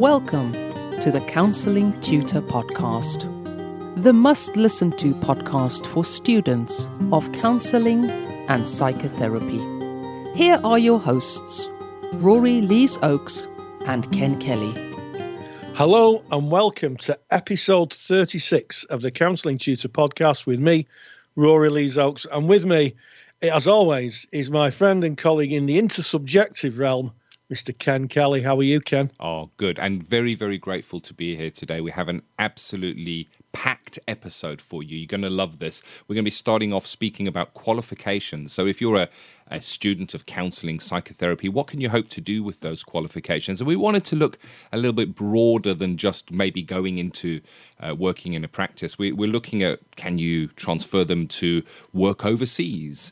Welcome to the Counselling Tutor Podcast, the must-listen-to podcast for students of counselling and psychotherapy. Here are your hosts, Rory Lees-Oakes and Ken Kelly. Hello and welcome to episode 36 of the Counselling Tutor Podcast with me, Rory Lees-Oakes, and with me, as always, is my friend and colleague in the intersubjective realm, Mr. Ken Kelly. How are you, Ken? Oh, good. And very, very grateful to be here today. We have an absolutely packed episode for you. You're going to love this. We're going to be starting off speaking about qualifications. So if you're a student of counselling psychotherapy, what can you hope to do with those qualifications? And we wanted to look a little bit broader than just maybe going into working in a practice. We're looking at, can you transfer them to work overseas?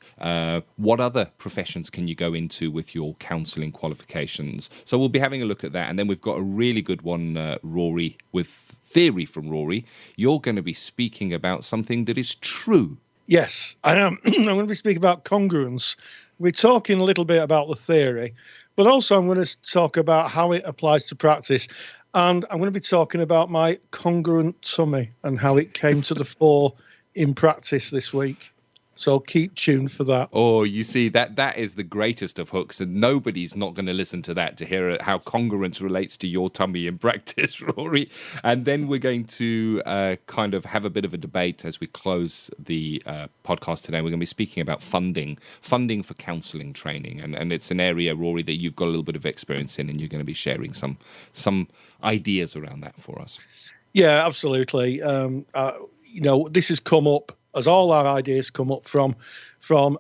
What other professions can you go into with your counselling qualifications? So we'll be having a look at that. And then we've got a really good one, Rory, with theory from Rory. You're going to be speaking about something that is true. Yes, I am. I'm going to be speaking about congruence. We're talking a little bit about the theory, but also I'm going to talk about how it applies to practice. And I'm going to be talking about my congruent tummy and how it came to the fore in practice this week. So keep tuned for that. Oh, you see, that is the greatest of hooks, and nobody's not going to listen to that to hear how congruence relates to your tummy in practice, Rory. And then we're going to kind of have a bit of a debate as we close the podcast today. We're going to be speaking about funding for counselling training. And it's an area, Rory, that you've got a little bit of experience in, and you're going to be sharing some ideas around that for us. Yeah, absolutely. This has come up, as all our ideas come up from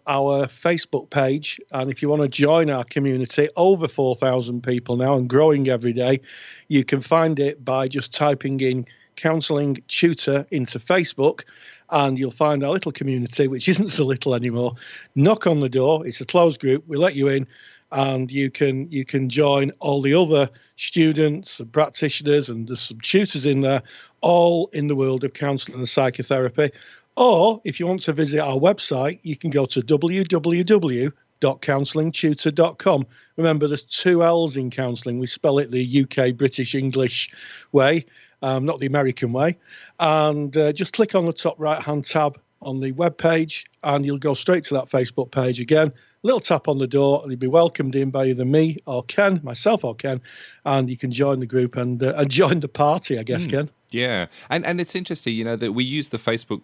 our Facebook page. And if you want to join our community, over 4,000 people now and growing every day, you can find it by just typing in Counselling Tutor into Facebook, and you'll find our little community, which isn't so little anymore. Knock on the door. It's a closed group. We let you in, and you can join all the other students and practitioners, and there's some tutors in there, all in the world of counselling and psychotherapy. Or if you want to visit our website, you can go to www.counsellingtutor.com. Remember, there's two L's in counselling. We spell it the UK British English way, not the American way. And just click on the top right-hand tab on the web page, and you'll go straight to that Facebook page again. A little tap on the door, and you'll be welcomed in by either me or Ken, myself or Ken, and you can join the group and join the party, I guess, Ken. Yeah, and it's interesting, that we use the Facebook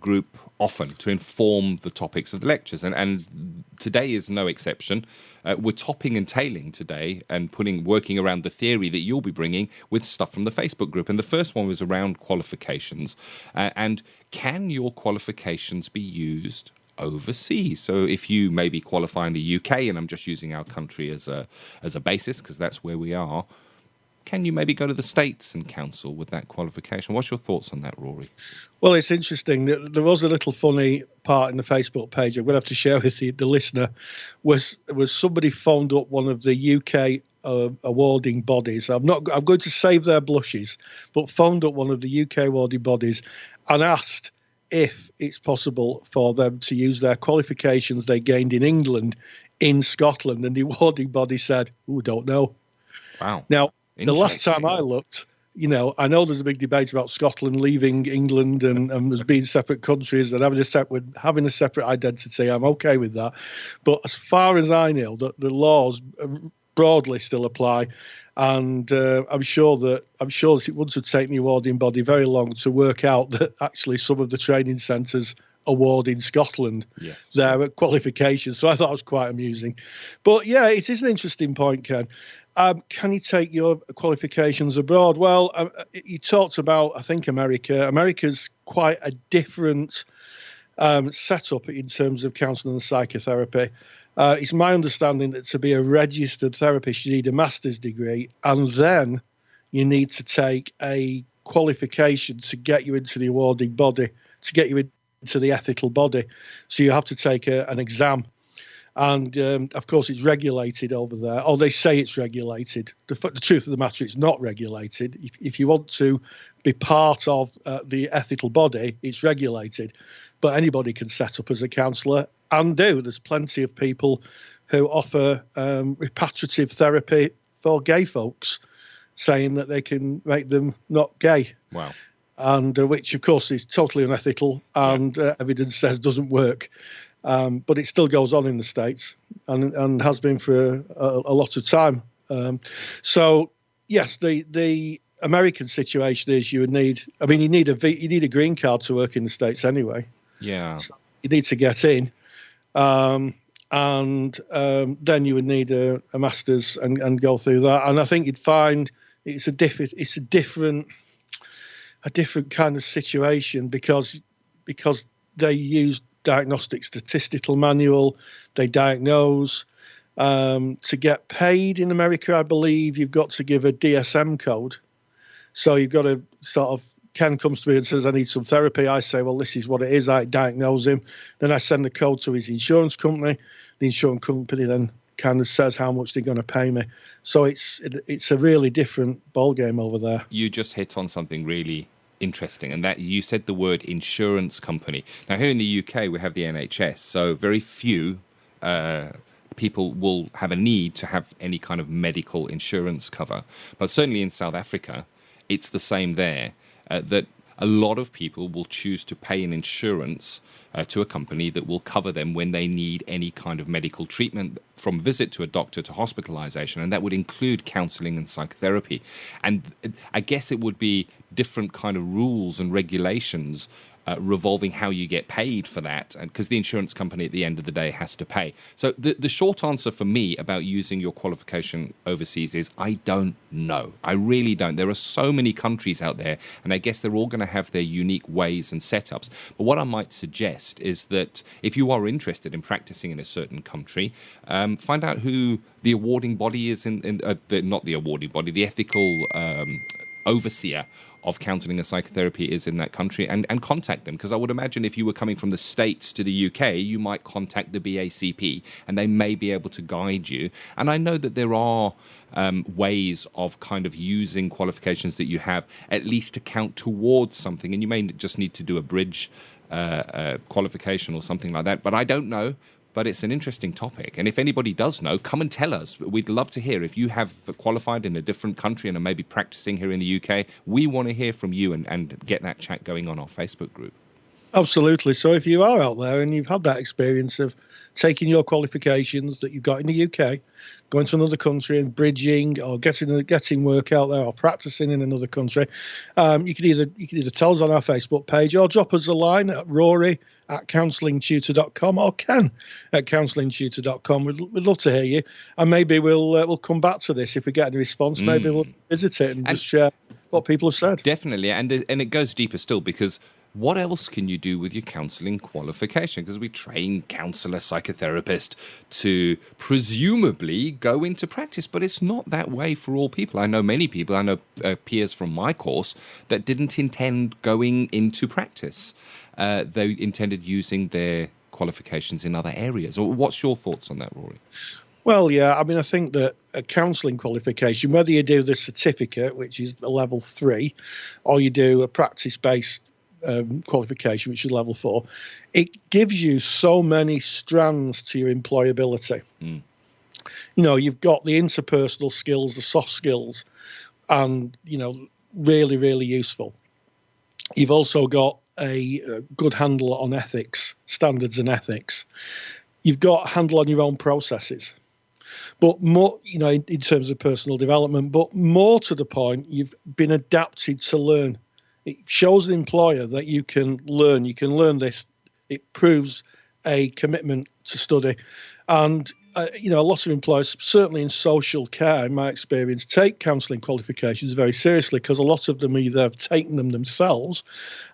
group often to inform the topics of the lectures, and today is no exception. We're topping and tailing today and working around the theory that you'll be bringing with stuff from the Facebook group. And the first one was around qualifications, and can your qualifications be used overseas? So if you maybe qualify in the UK, and I'm just using our country as a basis because that's where we are, can you maybe go to the States and counsel with that qualification? What's your thoughts on that, Rory? Well, it's interesting. There was a little funny part in the Facebook page I'm going to have to share with the listener. Was somebody phoned up one of the UK awarding bodies. I'm going to save their blushes, but phoned up one of the UK awarding bodies and asked if it's possible for them to use their qualifications they gained in England in Scotland. And the awarding body said, don't know. Wow. Now, the last time I looked, I know there's a big debate about Scotland leaving England and as being separate countries and having a separate identity. I'm okay with that. But as far as I know, the laws broadly still apply. And I'm sure that it wouldn't have taken the awarding body very long to work out that actually some of the training centres award in Scotland their qualifications. So I thought it was quite amusing. But yeah, it is an interesting point, Ken. Can you take your qualifications abroad? Well, you talked about, I think, America. America's quite a different setup in terms of counselling and psychotherapy. It's my understanding that to be a registered therapist, you need a master's degree, and then you need to take a qualification to get you into the awarding body, to get you into the ethical body. So you have to take an exam. And, of course, it's regulated over there. Or they say it's regulated. The truth of the matter, it's not regulated. If you want to be part of the ethical body, it's regulated. But anybody can set up as a counsellor and do. There's plenty of people who offer repatriative therapy for gay folks. saying that they can make them not gay. Wow. And which, of course, is totally unethical and evidence says doesn't work. But it still goes on in the States and has been for a lot of time. So, yes, the American situation is you need a green card to work in the States anyway. Yeah. So you need to get in. And then you would need a master's and go through that. And I think you'd find it's a different kind of situation because they use diagnostic statistical manual, they diagnose. To get paid in America, I believe you've got to give a DSM code. So you've got to sort of, Ken comes to me and says, I need some therapy. I say, well, this is what it is. I diagnose him. Then I send the code to his insurance company. The insurance company then kind of says how much they're going to pay me. So it's a really different ballgame over there. You just hit on something really interesting, and that you said the word insurance company. Now, here in the UK, we have the NHS, so very few people will have a need to have any kind of medical insurance cover. But certainly in South Africa, it's the same there, that a lot of people will choose to pay an insurance to a company that will cover them when they need any kind of medical treatment, from visit to a doctor to hospitalization, and that would include counseling and psychotherapy. And I guess it would be different kind of rules and regulations revolving how you get paid for that, and because the insurance company at the end of the day has to pay. So the short answer for me about using your qualification overseas is I don't know. I really don't. There are so many countries out there, and I guess they're all going to have their unique ways and setups. But what I might suggest is that if you are interested in practicing in a certain country, find out who the awarding body is the ethical overseer of counselling and psychotherapy is in that country, and contact them, because I would imagine if you were coming from the States to the UK, you might contact the BACP and they may be able to guide you. And I know that there are ways of kind of using qualifications that you have at least to count towards something, and you may just need to do a bridge qualification or something like that, but I don't know. But it's an interesting topic. And if anybody does know, come and tell us. We'd love to hear. If you have qualified in a different country and are maybe practicing here in the UK, we want to hear from you and get that chat going on our Facebook group. Absolutely. So if you are out there and you've had that experience of taking your qualifications that you've got in the UK, going to another country and bridging or getting work out there or practicing in another country, you can either tell us on our Facebook page or drop us a line at Rory at counsellingtutor.com or Ken at counsellingtutor.com. We'd love to hear you, and maybe we'll come back to this if we get any response. Maybe we'll visit it and just share what people have said. Definitely, and it goes deeper still, because what else can you do with your counselling qualification? Because we train counsellor, psychotherapist to presumably go into practice, but it's not that way for all people. I know many people, I know peers from my course that didn't intend going into practice. They intended using their qualifications in other areas. What's your thoughts on that, Rory? Well, yeah, I mean, I think that a counselling qualification, whether you do the certificate, which is a level 3, or you do a practice-based qualification, which is level 4, it gives you so many strands to your employability. You know, you've got the interpersonal skills, the soft skills, and, you know, really, really useful. You've also got a good handle on ethics, standards and ethics. You've got a handle on your own processes, but more, you know, in terms of personal development, but more to the point, you've been adapted to learn. It shows the employer that you can learn this. It proves a commitment to study. And, you know, a lot of employers, certainly in social care, in my experience, take counselling qualifications very seriously, because a lot of them either have taken them themselves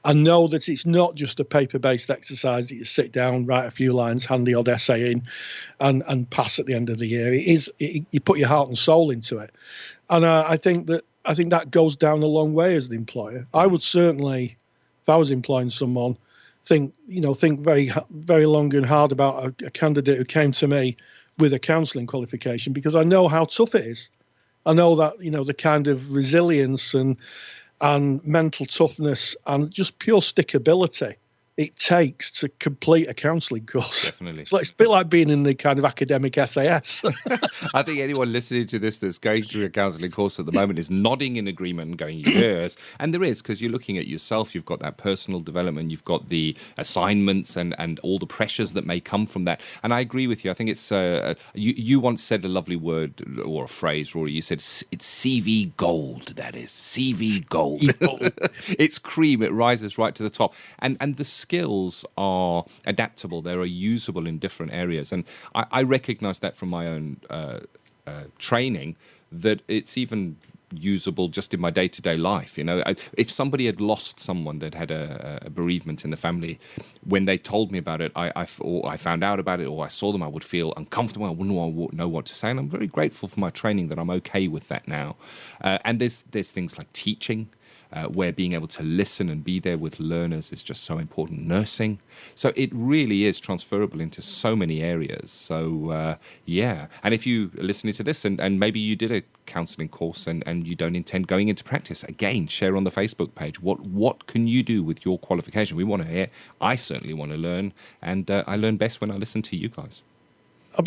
and know that it's not just a paper-based exercise that you sit down, write a few lines, hand the odd essay in and pass at the end of the year. You put your heart and soul into it. And I think that goes down a long way as the employer. I would certainly, if I was employing someone, think very, very long and hard about a candidate who came to me with a counselling qualification, because I know how tough it is. I know that, you know, the kind of resilience and mental toughness and just pure stickability it takes to complete a counselling course. Definitely. It's a bit like being in the kind of academic SAS. I think anyone listening to this that's going through a counselling course at the moment is nodding in agreement and going, yes. And there is, because you're looking at yourself, you've got that personal development, you've got the assignments and all the pressures that may come from that. And I agree with you. I think it's, you once said a lovely word or a phrase, Rory. You said, it's CV gold, that is. CV gold. It's cream. It rises right to the top. And the skills are adaptable. They are usable in different areas. And I recognize that from my own training, that it's even usable just in my day-to-day life. You know, if somebody had lost someone that had a bereavement in the family, when they told me about it, or I found out about it, or I saw them, I would feel uncomfortable. I wouldn't know what to say. And I'm very grateful for my training that I'm okay with that now. And there's things like teaching, where being able to listen and be there with learners is just so important. Nursing. So it really is transferable into so many areas. So, yeah. And if you are listening to this and maybe you did a counselling course and you don't intend going into practice, again, share on the Facebook page. What can you do with your qualification? We want to hear. I certainly want to learn. And I learn best when I listen to you guys.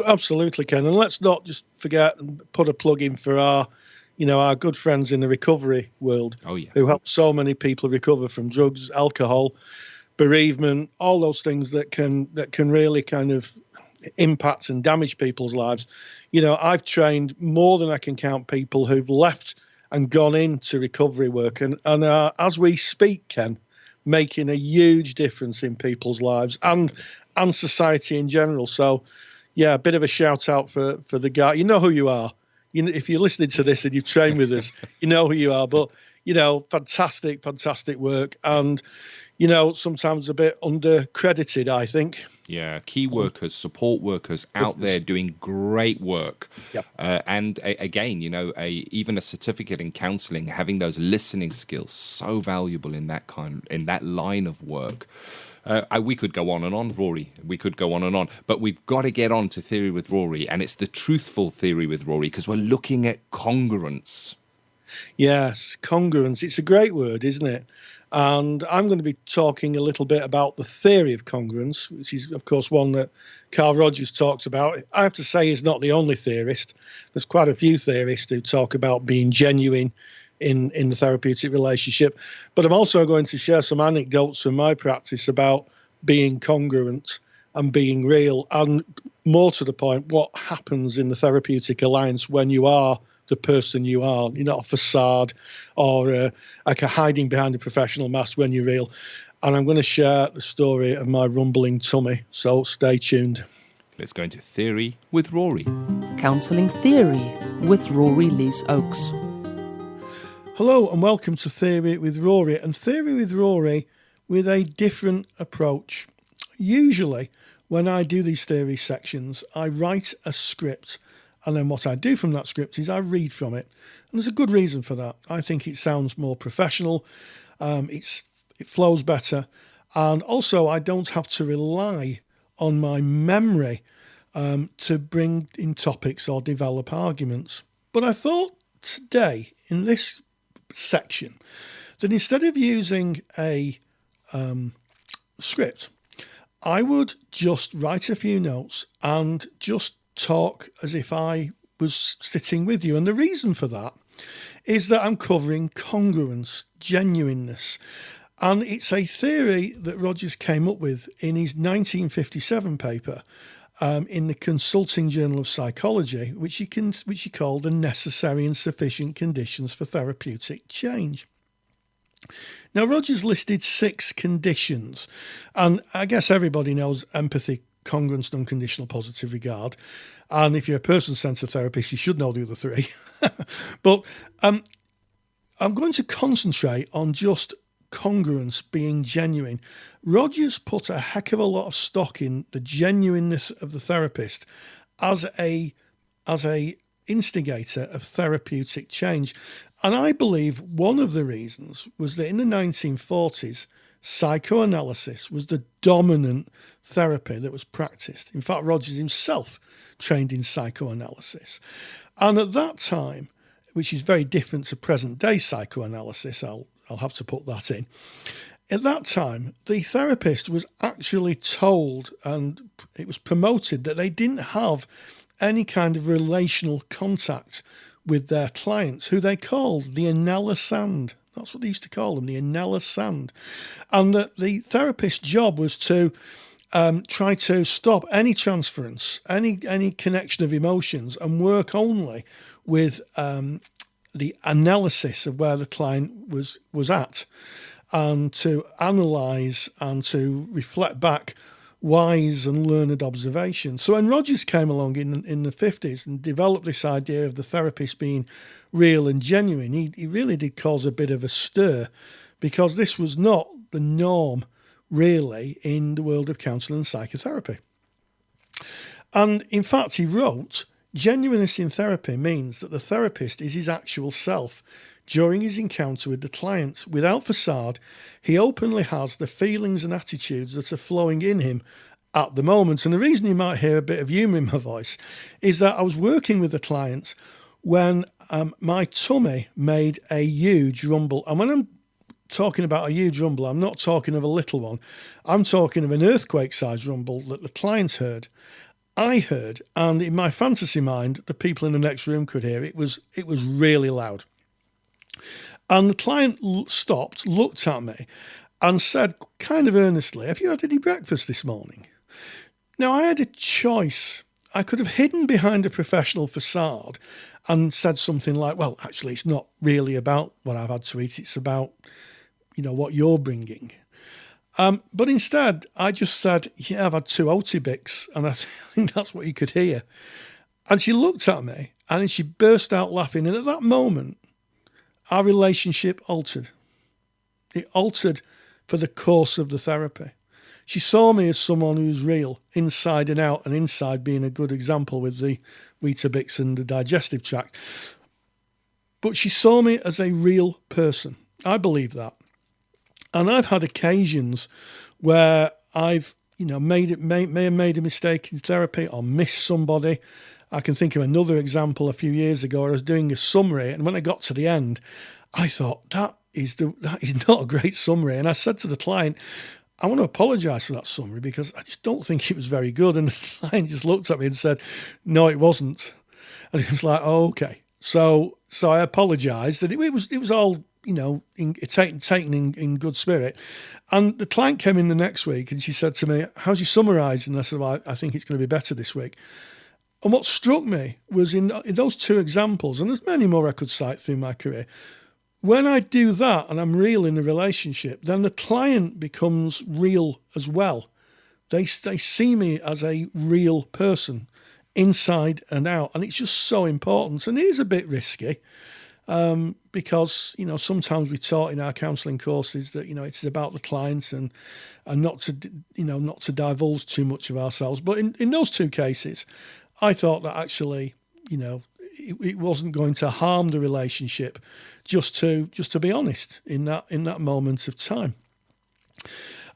Absolutely, Ken. And let's not just forget and put a plug in for our good friends in the recovery world, who help so many people recover from drugs, alcohol, bereavement, all those things that can really kind of impact and damage people's lives. You know, I've trained more than I can count people who've left and gone into recovery work, and as we speak, Ken, making a huge difference in people's lives and society in general. So, yeah, a bit of a shout out for the guy. You know who you are. If you're listening to this and you've trained with us, you know who you are. But, fantastic, fantastic work. And, sometimes a bit undercredited, I think. Yeah, key workers, support workers out there doing great work. Yep. And again, even a certificate in counselling, having those listening skills, so valuable in that line of work. We could go on and on, Rory. We could go on and on. But we've got to get on to Theory with Rory, and it's the truthful theory with Rory, because we're looking at congruence. Yes, congruence. It's a great word, isn't it? And I'm going to be talking a little bit about the theory of congruence, which is, of course, one that Carl Rogers talks about. I have to say he's not the only theorist. There's quite a few theorists who talk about being genuine in the therapeutic relationship. But I'm also going to share some anecdotes from my practice about being congruent and being real, and more to the point, what happens in the therapeutic alliance when you are the person you are. You're not a facade or like a hiding behind a professional mask when you're real. And I'm going to share the story of my rumbling tummy, so stay tuned. Let's go into Theory with Rory. Counselling Theory with Rory Lees-Oakes. Hello and welcome to Theory with Rory, and Theory with Rory with a different approach. Usually when I do these theory sections, I write a script, and then what I do from that script is I read from it. And there's a good reason for that. I think it sounds more professional, it flows better, and also I don't have to rely on my memory to bring in topics or develop arguments. But I thought today, in this section, that instead of using a script, I would just write a few notes and just talk as if I was sitting with you. And the reason for that is that I'm covering congruence, genuineness. And it's a theory that Rogers came up with in his 1957 paper in the Consulting Journal of Psychology, which he called the necessary and sufficient conditions for therapeutic change. Now, Rogers listed 6 conditions, and I guess everybody knows empathy, congruence, and unconditional positive regard. And if you're a person-centered therapist, you should know the other 3. But I'm going to concentrate on just congruence, being genuine. Rogers put a heck of a lot of stock in the genuineness of the therapist as a instigator of therapeutic change. And I believe one of the reasons was that in the 1940s, psychoanalysis was the dominant therapy that was practiced. In fact, Rogers himself trained in psychoanalysis. And at that time, which is very different to present day psychoanalysis, I'll have to put that in, at that time, the therapist was actually told, and it was promoted, that they didn't have any kind of relational contact with their clients, who they called the Anella Sand. That's what they used to call them, the Anella Sand. And that the therapist's job was to try to stop any transference, any connection of emotions, and work only with the analysis of where the client was at, and to analyse and to reflect back wise and learned observation. So when Rogers came along in the 50s and developed this idea of the therapist being real and genuine, he really did cause a bit of a stir, because this was not the norm really in the world of counselling and psychotherapy. And in fact, he wrote, genuineness in therapy means that the therapist is his actual self. During his encounter with the client, without facade, he openly has the feelings and attitudes that are flowing in him at the moment. And the reason you might hear a bit of humour in my voice is that I was working with a client when my tummy made a huge rumble. And when I'm talking about a huge rumble, I'm not talking of a little one. I'm talking of an earthquake-sized rumble that the client heard. I heard, and in my fantasy mind, the people in the next room could hear. It was really loud. And the client stopped, looked at me, and said, kind of earnestly, "Have you had any breakfast this morning?" Now, I had a choice. I could have hidden behind a professional facade and said something like, "Well, actually, it's not really about what I've had to eat. It's about, what you're bringing." But instead, I just said, "Yeah, I've had 2 Oatibix," and I think that's what you could hear. And she looked at me, and then she burst out laughing. And at that moment, our relationship altered. It altered for the course of the therapy. She saw me as someone who's real, inside and out, and inside being a good example with the Weetabix and the digestive tract. But she saw me as a real person. I believe that. And I've had occasions where I've, may have made a mistake in therapy or missed somebody. I can think of another example a few years ago where I was doing a summary, and when I got to the end, I thought, that is not a great summary. And I said to the client, "I want to apologise for that summary because I just don't think it was very good." And the client just looked at me and said, "No, it wasn't." And it was like, "Oh, okay." So I apologised, and it was all, taken in good spirit. And the client came in the next week and she said to me, "How's your summarising?" And I said, "Well, I think it's going to be better this week." And what struck me was in those 2 examples, and there's many more I could cite through my career, when I do that and I'm real in the relationship, then the client becomes real as well. They see me as a real person, inside and out. And it's just so important. And it is a bit risky because, sometimes we taught in our counselling courses that, it's about the clients and not to divulge too much of ourselves. But in those 2 cases, I thought that actually, it wasn't going to harm the relationship just to be honest in that moment of time.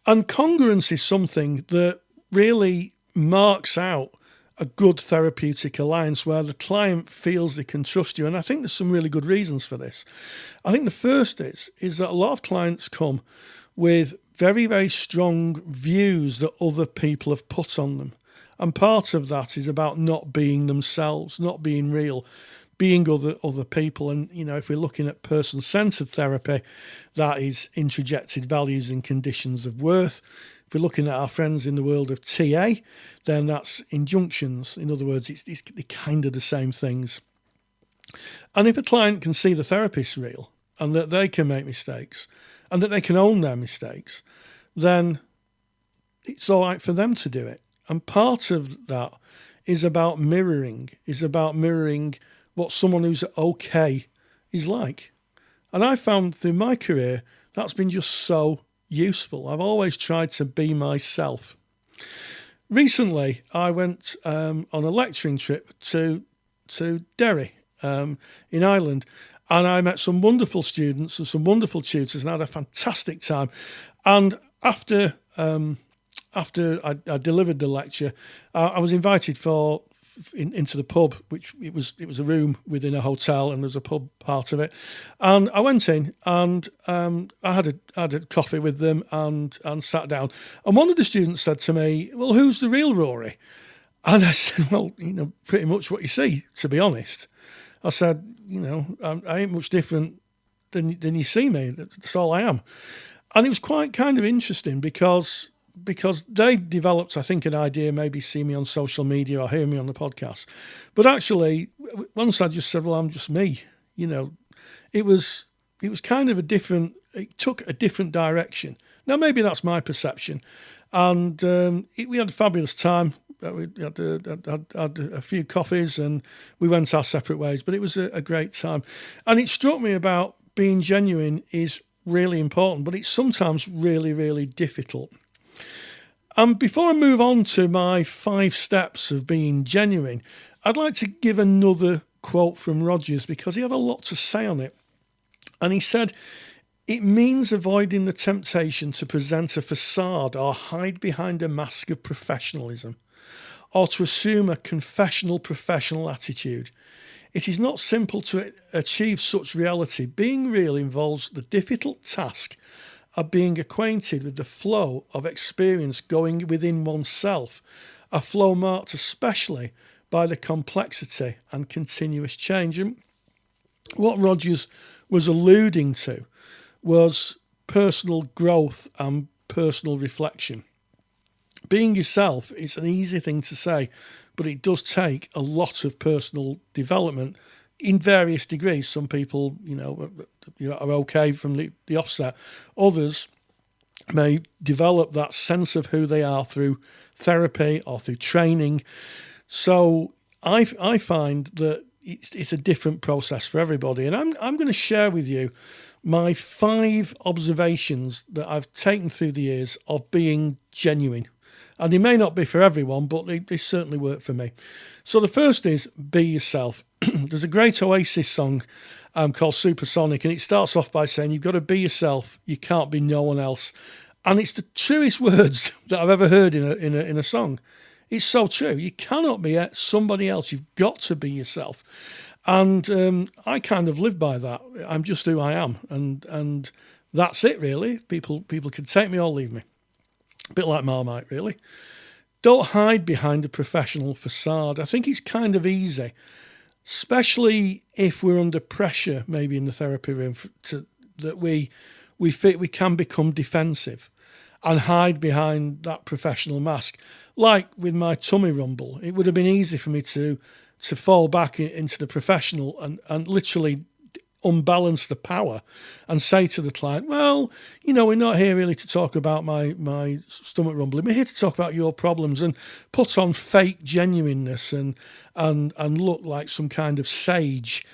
And congruence is something that really marks out a good therapeutic alliance where the client feels they can trust you. And I think there's some really good reasons for this. I think the first is that a lot of clients come with very, very strong views that other people have put on them. And part of that is about not being themselves, not being real, being other people. And, if we're looking at person-centered therapy, that is introjected values and conditions of worth. If we're looking at our friends in the world of TA, then that's injunctions. In other words, it's kind of the same things. And if a client can see the therapist real and that they can make mistakes and that they can own their mistakes, then it's all right for them to do it. And part of that is about mirroring what someone who's okay is like. And I found through my career, that's been just so useful. I've always tried to be myself. Recently, I went on a lecturing trip to Derry in Ireland, and I met some wonderful students and some wonderful tutors and had a fantastic time. And after I delivered the lecture, I was invited for into the pub, which it was a room within a hotel, and there's a pub part of it. And I went in, and I had a coffee with them, and sat down. And one of the students said to me, "Well, who's the real Rory?" And I said, "Well, pretty much what you see, to be honest." I said, I ain't much different than you see me. That's all I am. And it was quite kind of interesting because they developed, I think, an idea, maybe see me on social media or hear me on the podcast. But actually, once I just said, "Well, I'm just me," it was kind of it took a different direction. Now, maybe that's my perception. And we had a fabulous time. We had a few coffees and we went our separate ways, but it was a great time. And it struck me about being genuine is really important, but it's sometimes really, really difficult. And before I move on to my 5 steps of being genuine, I'd like to give another quote from Rogers because he had a lot to say on it. And he said, "It means avoiding the temptation to present a facade or hide behind a mask of professionalism, or to assume a confessional professional attitude. It is not simple to achieve such reality. Being real involves the difficult task of being acquainted with the flow of experience going within oneself, a flow marked especially by the complexity and continuous change." And what Rogers was alluding to was personal growth and personal reflection. Being yourself is an easy thing to say, but it does take a lot of personal development in various degrees. Some people, are okay from the offset. Others may develop that sense of who they are through therapy or through training. So I find that it's a different process for everybody. And I'm going to share with you my 5 observations that I've taken through the years of being genuine. And they may not be for everyone, but they certainly work for me. So the first is be yourself. There's a great Oasis song called Supersonic, and it starts off by saying, "You've got to be yourself. You can't be no one else." And it's the truest words that I've ever heard in a song. It's so true. You cannot be somebody else. You've got to be yourself. And I kind of live by that. I'm just who I am, and that's it, really. People can take me or leave me. A bit like Marmite, really. Don't hide behind a professional facade. I think it's kind of easy, especially if we're under pressure, maybe in the therapy room, that we can become defensive and hide behind that professional mask. Like with my tummy rumble, it would have been easy for me to fall back into the professional and literally unbalance the power and say to the client, "Well, we're not here really to talk about my stomach rumbling. We're here to talk about your problems," and put on fake genuineness and look like some kind of sage.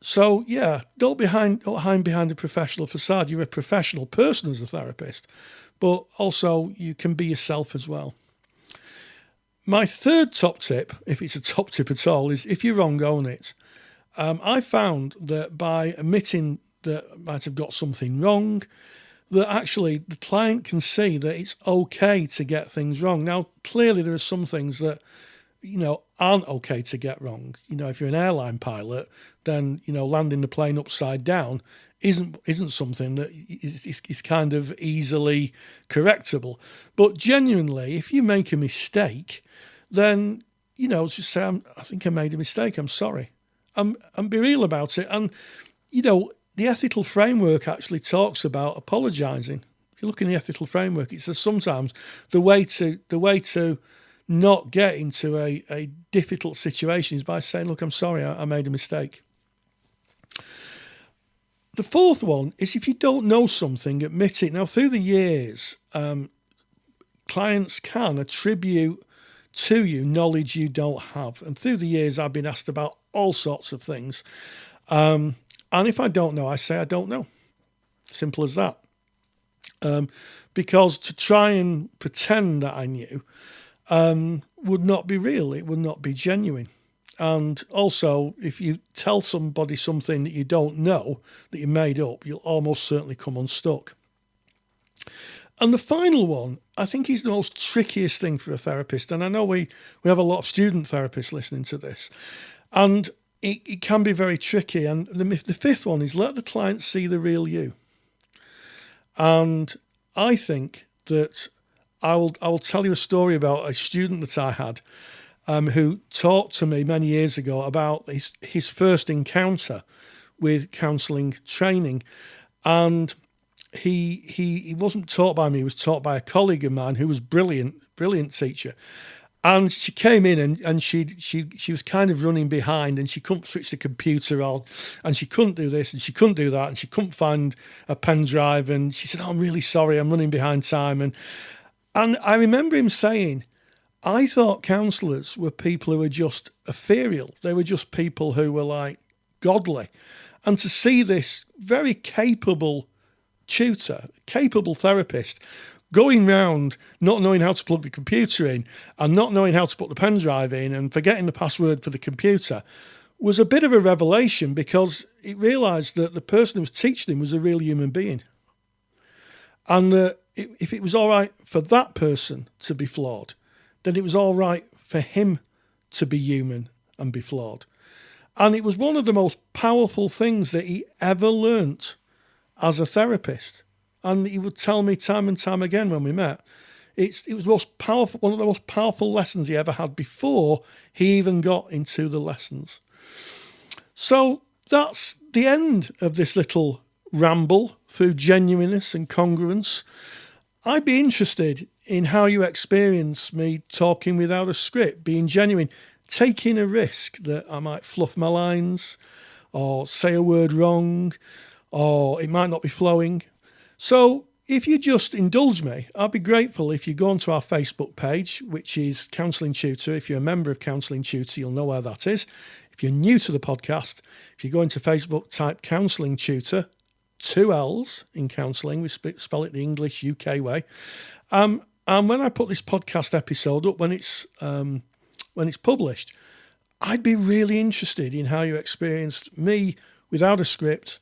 So yeah, don't hide behind a professional facade. You're a professional person as a therapist, but also you can be yourself as well. My third top tip, if it's a top tip at all, is if you're wrong, own it. I found that by admitting that I might have got something wrong, that actually the client can see that it's okay to get things wrong. Now, clearly there are some things that, aren't okay to get wrong. If you're an airline pilot, then, landing the plane upside down isn't something that is kind of easily correctable. But genuinely, if you make a mistake, then, just say, "I think I made a mistake. I'm sorry." And be real about it. And, the ethical framework actually talks about apologising. If you look in the ethical framework, it says sometimes the way to not get into a difficult situation is by saying, "Look, I'm sorry, I made a mistake." The fourth one is if you don't know something, admit it. Now, through the years, clients can attribute to you knowledge you don't have. And through the years, I've been asked about all sorts of things. And if I don't know, I say I don't know. Simple as that. Because to try and pretend that I knew would not be real. It would not be genuine. And also, if you tell somebody something that you don't know, that you made up, you'll almost certainly come unstuck. And the final one, I think, is the most trickiest thing for a therapist. And I know we have a lot of student therapists listening to this. And it can be very tricky. And the fifth one is let the client see the real you. And I think that I will tell you a story about a student that I had who talked to me many years ago about his first encounter with counselling training. And he wasn't taught by me, he was taught by a colleague of mine who was brilliant teacher. And she came in and she was kind of running behind, and she couldn't switch the computer on, and she couldn't do this and she couldn't do that, and she couldn't find a pen drive, and she said, I'm really sorry, I'm running behind time. And I remember him saying, I thought counsellors were people who were just ethereal. They were just people who were like godly. And to see this very capable tutor, capable therapist, going round not knowing how to plug the computer in and not knowing how to put the pen drive in and forgetting the password for the computer was a bit of a revelation, because it realised that the person who was teaching him was a real human being. And if it was all right for that person to be flawed, then it was all right for him to be human and be flawed. And it was one of the most powerful things that he ever learnt as a therapist. And he would tell me time and time again when we met, it was the most powerful, one of the most powerful lessons he ever had before he even got into the lessons. So that's the end of this little ramble through genuineness and congruence. I'd be interested in how you experience me talking without a script, being genuine, taking a risk that I might fluff my lines or say a word wrong, or it might not be flowing. So if you just indulge me, I'd be grateful if you go onto our Facebook page, which is Counselling Tutor. If you're a member of Counselling Tutor, you'll know where that is. If you're new to the podcast, if you go into Facebook, type Counselling Tutor, 2 L's in counselling, we spell it the English UK way. And when I put this podcast episode up, when it's published, I'd be really interested in how you experienced me without a script,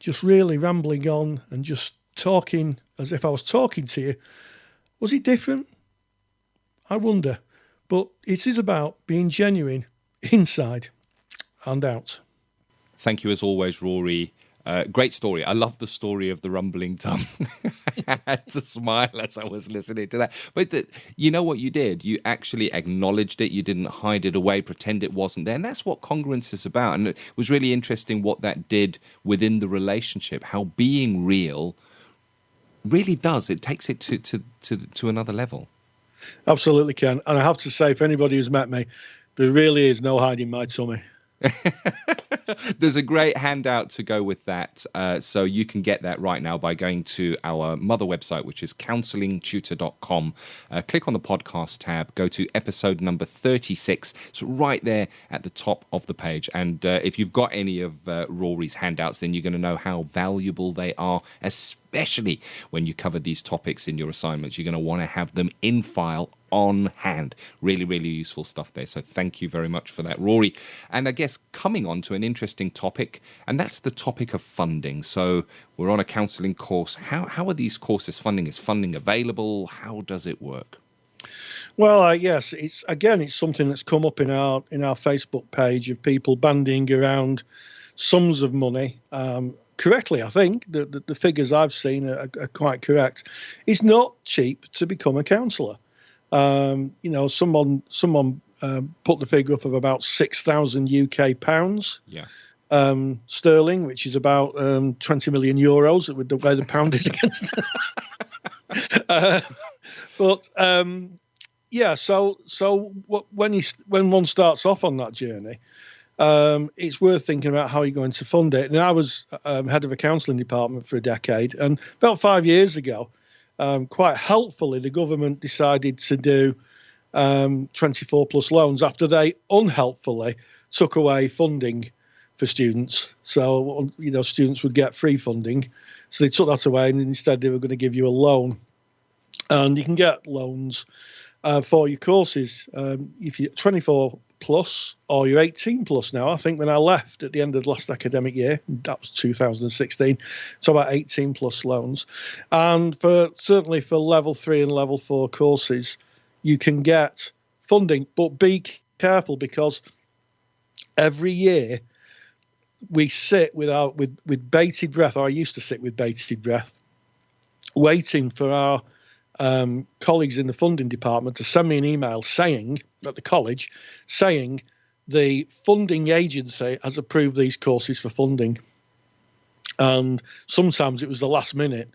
just really rambling on and just talking as if I was talking to you. Was it different? I wonder. But it is about being genuine inside and out. Thank you as always, Rory. Great story. I love the story of the rumbling tongue. I had to smile as I was listening to that. But you know what you did? You actually acknowledged it. You didn't hide it away, pretend it wasn't there. And that's what congruence is about. And it was really interesting what that did within the relationship, how being real really does. It takes it to another level. Absolutely, Ken. And I have to say, for anybody who's met me, there really is no hiding my tummy. There's a great handout to go with that. So you can get that right now by going to our mother website, which is counsellingtutor.com. Click on the podcast tab, go to episode number 36. It's right there at the top of the page. And if you've got any of Rory's handouts, then you're going to know how valuable they are, especially when you cover these topics in your assignments. You're going to want to have them in file on hand. Really, really useful stuff there. So thank you very much for that, Rory. And I guess coming on to an interesting topic, and that's the topic of funding. So we're on a counselling course. How are these courses funding? Is funding available? How does it work? Well, yes, it's something that's come up in our Facebook page of people bandying around sums of money. Correctly, I think the figures I've seen are quite correct. It's not cheap to become a counsellor. Someone put the figure up of about 6,000 UK pounds, sterling, which is about 20 million euros with the way the pound is against. When one starts off on that journey, it's worth thinking about how you're going to fund it. And I was head of a counselling department for a decade, and about 5 years ago, quite helpfully, the government decided to do 24 plus loans after they unhelpfully took away funding for students. So, students would get free funding. So they took that away, and instead they were going to give you a loan. And you can get loans for your courses. If you 24 plus or you're 18 plus now. I think when I left at the end of last academic year, that was 2016, it's about 18 plus loans. And certainly for level 3 and level 4 courses, you can get funding, but be careful because every year we sit with bated breath, or I used to sit with bated breath, waiting for our colleagues in the funding department to send me an email at the college saying the funding agency has approved these courses for funding. And sometimes it was the last minute,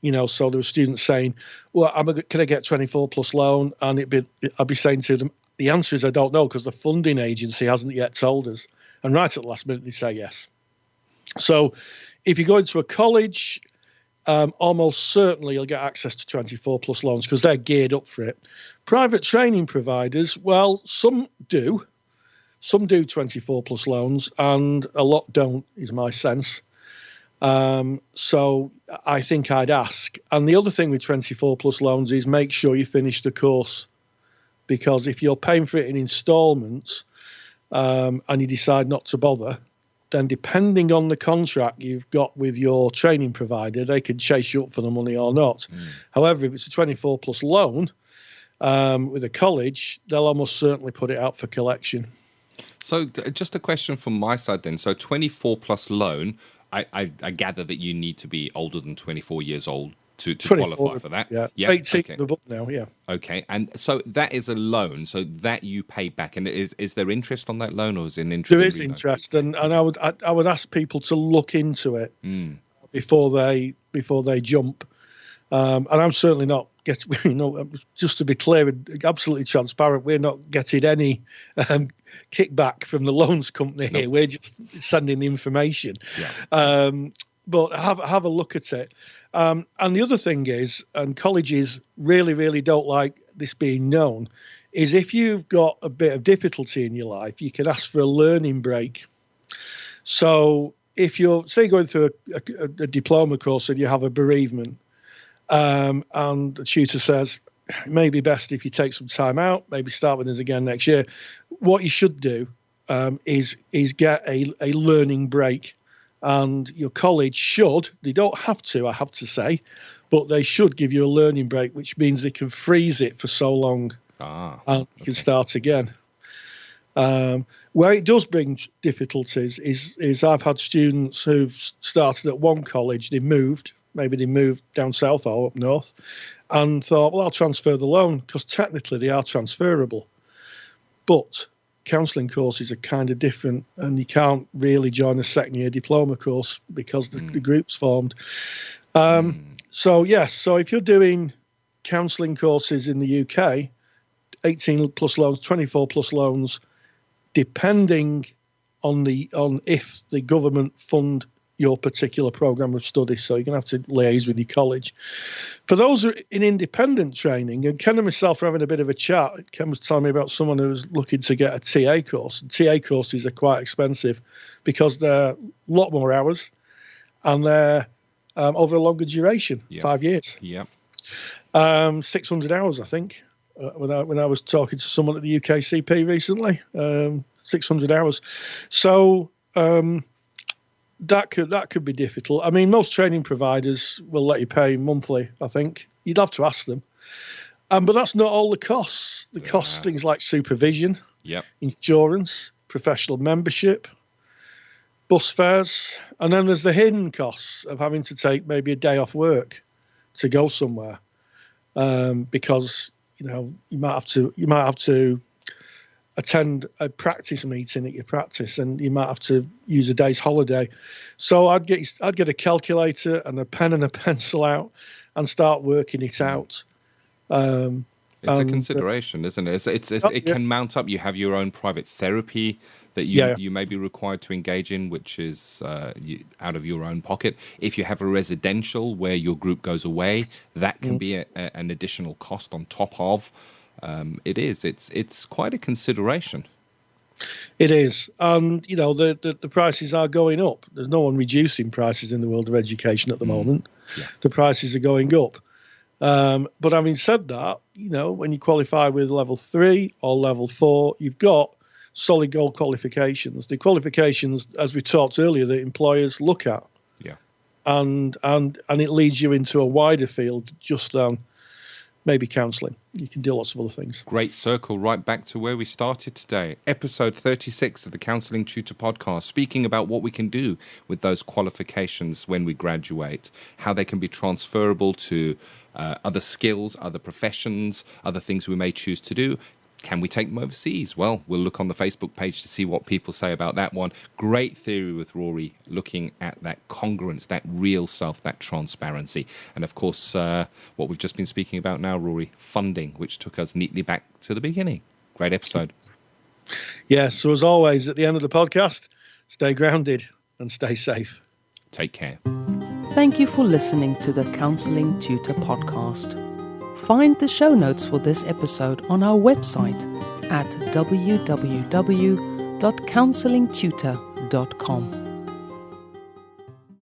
so there were students saying, well, can I get 24 plus loan? And I'd be saying to them, the answer is I don't know because the funding agency hasn't yet told us. And right at the last minute, they say yes. So if you go into a college, almost certainly you'll get access to 24 plus loans because they're geared up for it. Private training providers, well, some do 24 plus loans and a lot don't, is my sense. So I think I'd ask. And the other thing with 24 plus loans is make sure you finish the course, because if you're paying for it in installments and you decide not to bother, then depending on the contract you've got with your training provider, they can chase you up for the money or not. However, if it's a 24 plus loan with a college, they'll almost certainly put it out for collection. So just a question from my side then. So 24 plus loan, I gather that you need to be older than 24 years old to qualify for that. Yeah. 18 okay. The book now, yeah. Okay, and so that is a loan, so that you pay back. And is there interest on that loan, or is it an interest? There is interest, and I would ask people to look into it before they jump. And I'm certainly not getting, just to be clear and absolutely transparent, we're not getting any kickback from the loans company here. Nope. We're just sending the information. Yeah. But have a look at it. And the other thing is, and colleges really, really don't like this being known, is if you've got a bit of difficulty in your life, you can ask for a learning break. So if you're, say, going through a diploma course and you have a bereavement, and the tutor says, it may be best if you take some time out, maybe start with us again next year. What you should do is get a learning break. And your college should, they don't have to, I have to say, but they should give you a learning break, which means they can freeze it for so long and you can start again. Where it does bring difficulties is I've had students who've started at one college, maybe they moved down south or up north, and thought, well, I'll transfer the loan, because technically they are transferable. But counselling courses are kind of different, and you can't really join a second year diploma course because the group's formed. So if you're doing counselling courses in the UK, 18 plus loans, 24 plus loans, depending on if the government fund your particular program of study. So you're going to have to liaise with your college. For those who are in independent training, and Ken and myself were having a bit of a chat. Ken was telling me about someone who was looking to get a TA course. And TA courses are quite expensive because they're a lot more hours and they're over a longer duration, 5 years. Yeah. 600 hours, I think, when I was talking to someone at the UKCP recently, 600 hours. So that could be difficult. I mean, most training providers will let you pay monthly, I think. You'd have to ask them. But that's not all the costs. The costs, things like supervision, insurance, professional membership, bus fares, and then there's the hidden costs of having to take maybe a day off work to go somewhere, because you might have to attend a practice meeting at your practice, and you might have to use a day's holiday. So I'd get a calculator and a pen and a pencil out and start working it out. It's a consideration, isn't it? It can mount up. You have your own private therapy that you may be required to engage in, which is out of your own pocket. If you have a residential where your group goes away, that can be an additional cost on top of. It's quite a consideration. It is, and the prices are going up. There's no one reducing prices in the world of education at the moment. The prices are going up. But having said that, when you qualify with level 3 or level 4, you've got solid gold qualifications, the qualifications, as we talked earlier, that employers look at. Yeah. And it leads you into a wider field just than maybe counselling. You can do lots of other things. Great circle right back to where we started today. Episode 36 of the Counselling Tutor Podcast, speaking about what we can do with those qualifications when we graduate, how they can be transferable to other skills, other professions, other things we may choose to do. Can we take them overseas? Well, we'll look on the Facebook page to see what people say about that one. Great theory with Rory, looking at that congruence, that real self, that transparency. And of course, what we've just been speaking about now, Rory, funding, which took us neatly back to the beginning. Great episode. Yeah, so as always, at the end of the podcast, stay grounded and stay safe. Take care. Thank you for listening to the Counselling Tutor Podcast. Find the show notes for this episode on our website at www.counsellingtutor.com.